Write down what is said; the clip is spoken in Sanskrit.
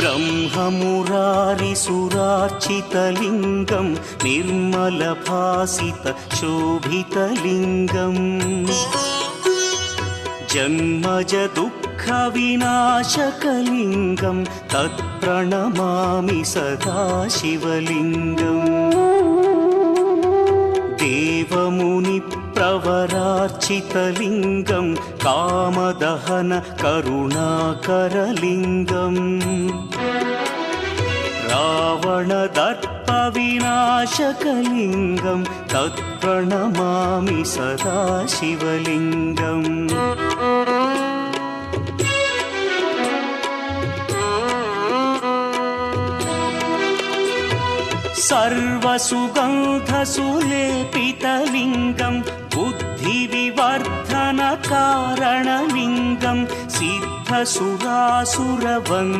ब्रह्ममुरारिसुरार्चितलिङ्गं निर्मलभासितशोभितलिङ्गम् जन्मजदुःखविनाशकलिङ्गं तत्प्रणमामि सदा शिवलिङ्गम् देवमुनिप्रवरार्चितलिङ्गं कामदहन करुणाकरलिङ्गम् रावणदर्पविनाशकलिङ्गं तत्प्रणमामि सदा शिवलिङ्गम् सर्वसुगन्धसुलेपितलिङ्गं बुद्धिविवर्धनकारणलिङ्गं सिद्धसुरासुरवन्द्यलिङ्गम्